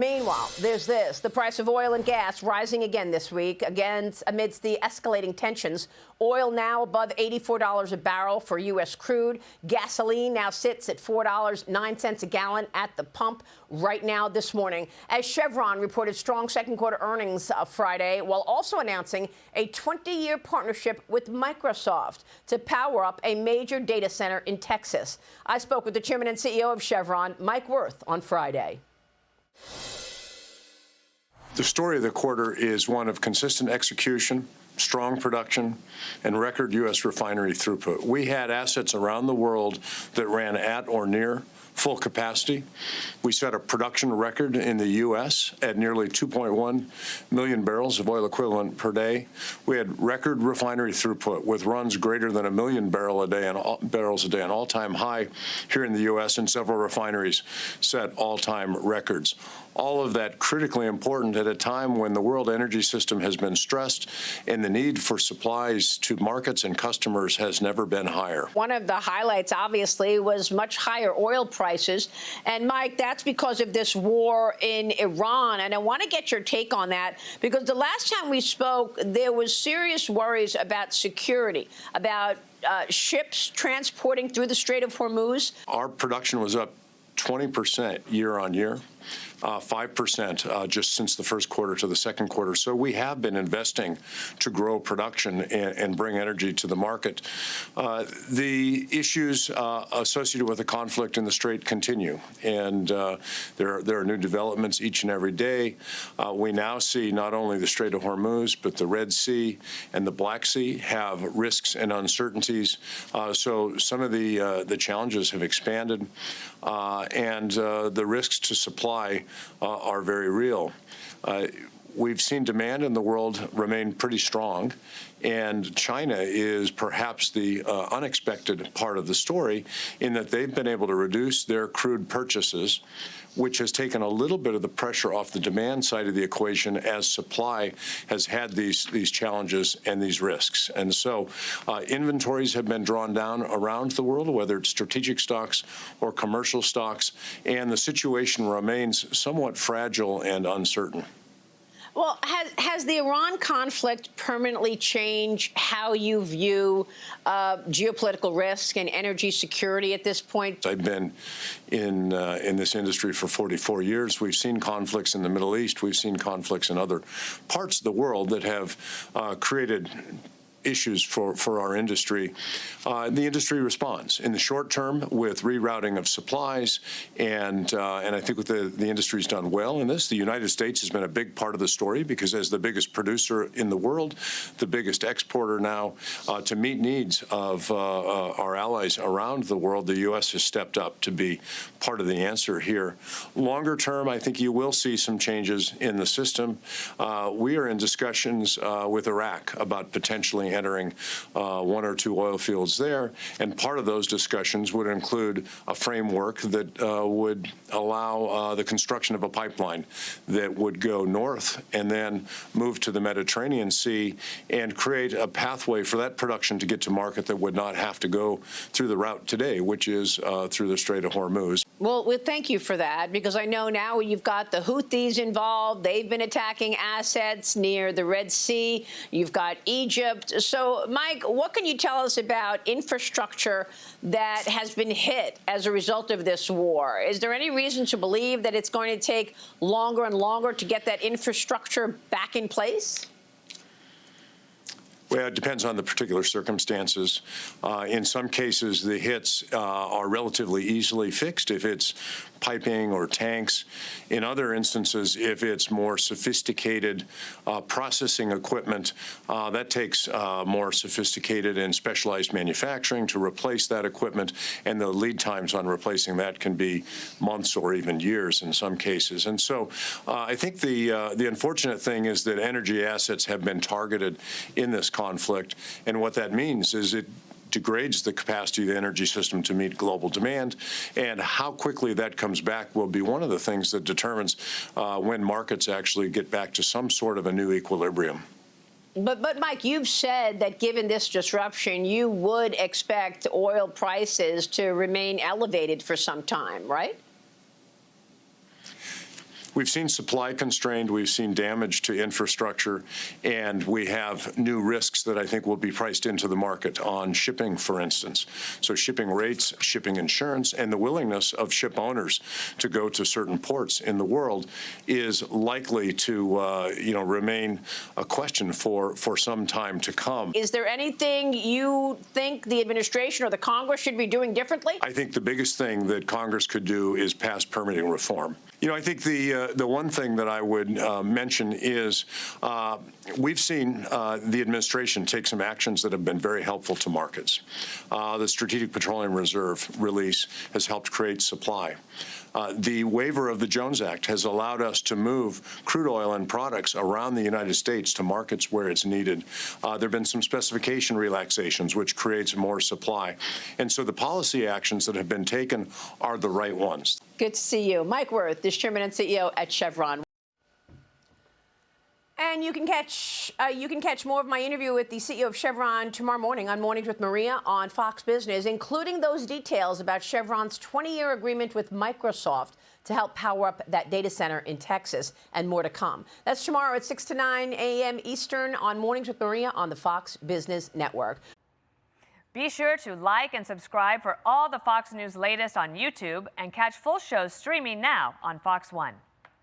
Meanwhile, there's this. The price of oil and gas rising again this week, again amidst the escalating tensions. Oil now above $84 a barrel for U.S. crude. Gasoline now sits at $4.09 a gallon at the pump right now this morning, as Chevron reported strong second quarter earnings Friday, while also announcing a 20-year partnership with Microsoft to power up a major data center in Texas. I spoke with the chairman and CEO of Chevron, Mike Wirth, on Friday. The story of the quarter is one of consistent execution, strong production, and record U.S. refinery throughput. We had assets around the world that ran at or near full capacity. We set a production record in the U.S. at nearly 2.1 million barrels of oil equivalent per day. We had record refinery throughput with runs greater than 1 million barrels a day, an all-time high here in the U.S., and several refineries set all-time records. All of that critically important at a time when the world energy system has been stressed and the need for supplies to markets and customers has never been higher. One of the highlights, obviously, was much higher oil prices. And, Mike, that's because of this war in Iran. And I want to get your take on that, because the last time we spoke, there was serious worries about security, about ships transporting through the Strait of Hormuz. Our production was up 20% year on year. 5% just since the first quarter to the second quarter. So we have been investing to grow production and bring energy to the market. The issues associated with the conflict in the Strait continue, and there are new developments each and every day. We now see not only the Strait of Hormuz, but the Red Sea and the Black Sea have risks and uncertainties. So some of the challenges have expanded, and the risks to supply are very real. We've seen demand in the world remain pretty strong, and China is perhaps the unexpected part of the story in that they've been able to reduce their crude purchases, which has taken a little bit of the pressure off the demand side of the equation as supply has had these challenges and these risks. And so inventories have been drawn down around the world, whether it's strategic stocks or commercial stocks, and the situation remains somewhat fragile and uncertain. Well, has the Iran conflict permanently changed how you view geopolitical risk and energy security at this point? I've been in this industry for 44 years. We've seen conflicts in the Middle East. We've seen conflicts in other parts of the world that have created issues for our industry. The industry responds in the short term with rerouting of supplies, and I think the industry's done well in this. The United States has been a big part of the story because as the biggest producer in the world, the biggest exporter now, to meet needs of our allies around the world, the U.S. has stepped up to be part of the answer here. Longer term, I think you will see some changes in the system. We are in discussions with Iraq about potentially entering one or two oil fields there, and part of those discussions would include a framework that would allow the construction of a pipeline that would go north and then move to the Mediterranean Sea and create a pathway for that production to get to market that would not have to go through the route today, which is through the Strait of Hormuz. Well, thank you for that, because I know now you've got the Houthis involved. They've been attacking assets near the Red Sea. You've got Egypt. So, Mike, what can you tell us about infrastructure that has been hit as a result of this war? Is there any reason to believe that it's going to take longer and longer to get that infrastructure back in place? Well, it depends on the particular circumstances. In some cases, the hits are relatively easily fixed if it's piping or tanks. In other instances, if it's more sophisticated processing equipment, that takes more sophisticated and specialized manufacturing to replace that equipment, and the lead times on replacing that can be months or even years in some cases. And so I think the unfortunate thing is that energy assets have been targeted in this conflict, and what that means is it degrades the capacity of the energy system to meet global demand, and how quickly that comes back will be one of the things that determines when markets actually get back to some sort of a new equilibrium. But Mike, you've said that given this disruption, you would expect oil prices to remain elevated for some time, right? we've seen supply constrained, we've seen damage to infrastructure, and we have new risks that I think will be priced into the market on shipping, for instance. So shipping rates, shipping insurance, and the willingness of ship owners to go to certain ports in the world is likely to, remain a question for some time to come. Is there anything you think the administration or the Congress should be doing differently? I think the biggest thing that Congress could do is pass permitting reform. I think the one thing that I would mention is we've seen the administration take some actions that have been very helpful to markets. The Strategic Petroleum Reserve release has helped create supply. The waiver of the Jones Act has allowed us to move crude oil and products around the United States to markets where it's needed. There have been some specification relaxations, which creates more supply. And so the policy actions that have been taken are the right ones. Good to see you. Mike Wirth, the Chairman and CEO at Chevron. And you can catch more of my interview with the CEO of Chevron tomorrow morning on Mornings with Maria on Fox Business, including those details about Chevron's 20-year agreement with Microsoft to help power up that data center in Texas, and more to come. That's tomorrow at 6 to 9 a.m. Eastern on Mornings with Maria on the Fox Business Network. Be sure to like and subscribe for all the Fox News latest on YouTube, and catch full shows streaming now on Fox One.